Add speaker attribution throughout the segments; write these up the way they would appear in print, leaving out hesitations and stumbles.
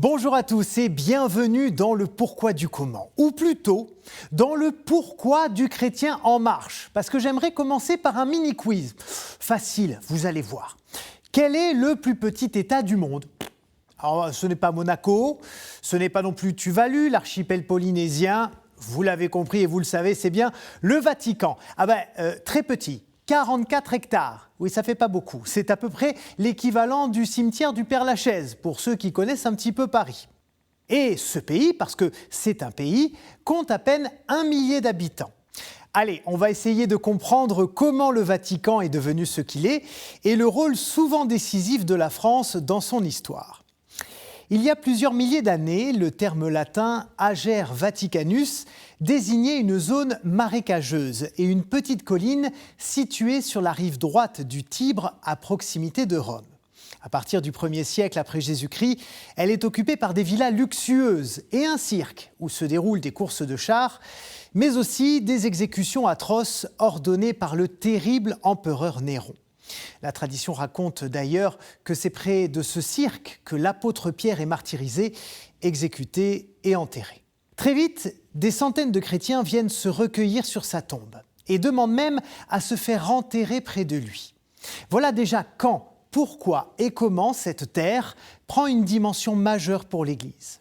Speaker 1: Bonjour à tous et bienvenue dans le pourquoi du comment, ou plutôt dans le pourquoi du chrétien en marche, parce que j'aimerais commencer par un mini-quiz. Facile, vous allez voir. Quel est le plus petit État du monde ? Alors, ce n'est pas Monaco, ce n'est pas non plus Tuvalu, l'archipel polynésien, vous l'avez compris et vous le savez, c'est bien le Vatican. Très petit. 44 hectares, oui ça fait pas beaucoup, c'est à peu près l'équivalent du cimetière du Père-Lachaise pour ceux qui connaissent un petit peu Paris. Et ce pays, parce que c'est un pays, compte à peine 1 millier d'habitants. Allez, on va essayer de comprendre comment le Vatican est devenu ce qu'il est et le rôle souvent décisif de la France dans son histoire. Il y a plusieurs milliers d'années, le terme latin « ager vaticanus » désignait une zone marécageuse et une petite colline située sur la rive droite du Tibre à proximité de Rome. À partir du 1er siècle après Jésus-Christ, elle est occupée par des villas luxueuses et un cirque où se déroulent des courses de chars, mais aussi des exécutions atroces ordonnées par le terrible empereur Néron. La tradition raconte d'ailleurs que c'est près de ce cirque que l'apôtre Pierre est martyrisé, exécuté et enterré. Très vite, des centaines de chrétiens viennent se recueillir sur sa tombe et demandent même à se faire enterrer près de lui. Voilà déjà quand, pourquoi et comment cette terre prend une dimension majeure pour l'Église.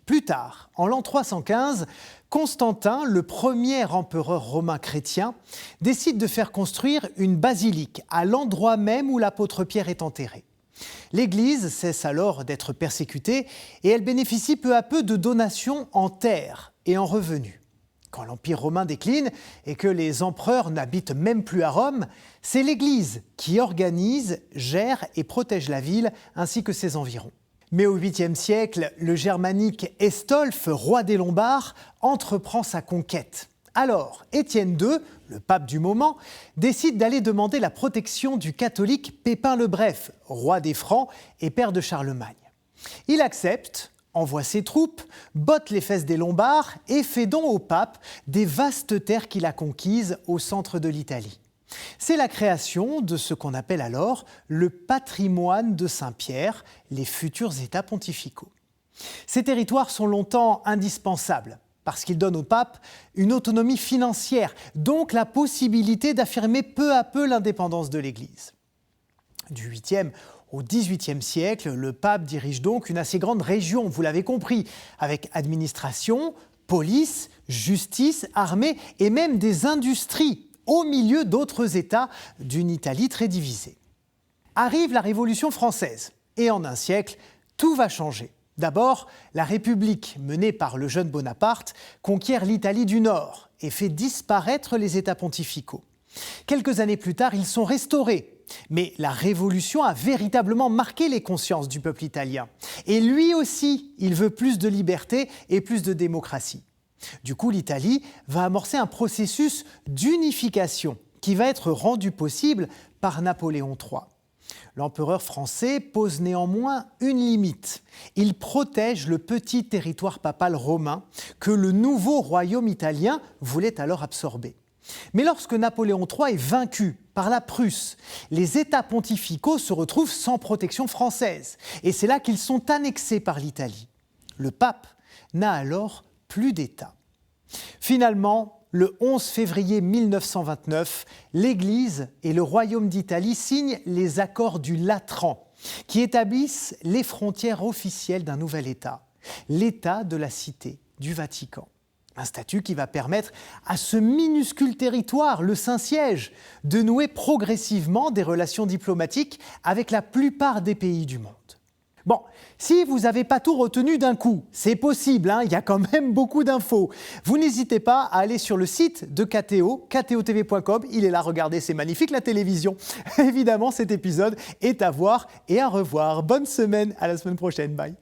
Speaker 1: Plus tard, en l'an 315, Constantin, le premier empereur romain chrétien, décide de faire construire une basilique à l'endroit même où l'apôtre Pierre est enterré. L'Église cesse alors d'être persécutée et elle bénéficie peu à peu de donations en terre et en revenus. Quand l'Empire romain décline et que les empereurs n'habitent même plus à Rome, c'est l'Église qui organise, gère et protège la ville ainsi que ses environs. Mais au 8e siècle, le germanique Estolphe, roi des Lombards, entreprend sa conquête. Alors, Étienne II, le pape du moment, décide d'aller demander la protection du catholique Pépin le Bref, roi des Francs et père de Charlemagne. Il accepte, envoie ses troupes, botte les fesses des Lombards et fait don au pape des vastes terres qu'il a conquises au centre de l'Italie. C'est la création de ce qu'on appelle alors le patrimoine de Saint-Pierre, les futurs États pontificaux. Ces territoires sont longtemps indispensables parce qu'ils donnent au pape une autonomie financière, donc la possibilité d'affirmer peu à peu l'indépendance de l'Église. Du 8e au 18e siècle, le pape dirige donc une assez grande région, vous l'avez compris, avec administration, police, justice, armée et même des industries, au milieu d'autres États d'une Italie très divisée. Arrive la Révolution française et en un siècle, tout va changer. D'abord, la République, menée par le jeune Bonaparte, conquiert l'Italie du Nord et fait disparaître les États pontificaux. Quelques années plus tard, ils sont restaurés. Mais la Révolution a véritablement marqué les consciences du peuple italien. Et lui aussi, il veut plus de liberté et plus de démocratie. Du coup, l'Italie va amorcer un processus d'unification qui va être rendu possible par Napoléon III. L'empereur français pose néanmoins une limite. Il protège le petit territoire papal romain que le nouveau royaume italien voulait alors absorber. Mais lorsque Napoléon III est vaincu par la Prusse, les États pontificaux se retrouvent sans protection française. Et c'est là qu'ils sont annexés par l'Italie. Le pape n'a alors plus d'État. Finalement, le 11 février 1929, l'Église et le Royaume d'Italie signent les accords du Latran, qui établissent les frontières officielles d'un nouvel État, l'État de la Cité du Vatican. Un statut qui va permettre à ce minuscule territoire, le Saint-Siège, de nouer progressivement des relations diplomatiques avec la plupart des pays du monde. Bon, si vous n'avez pas tout retenu d'un coup, c'est possible, il y a quand même beaucoup d'infos. Vous n'hésitez pas à aller sur le site de KTO, ktotv.com, il est là, regardez, c'est magnifique la télévision. Évidemment, cet épisode est à voir et à revoir. Bonne semaine, à la semaine prochaine, bye.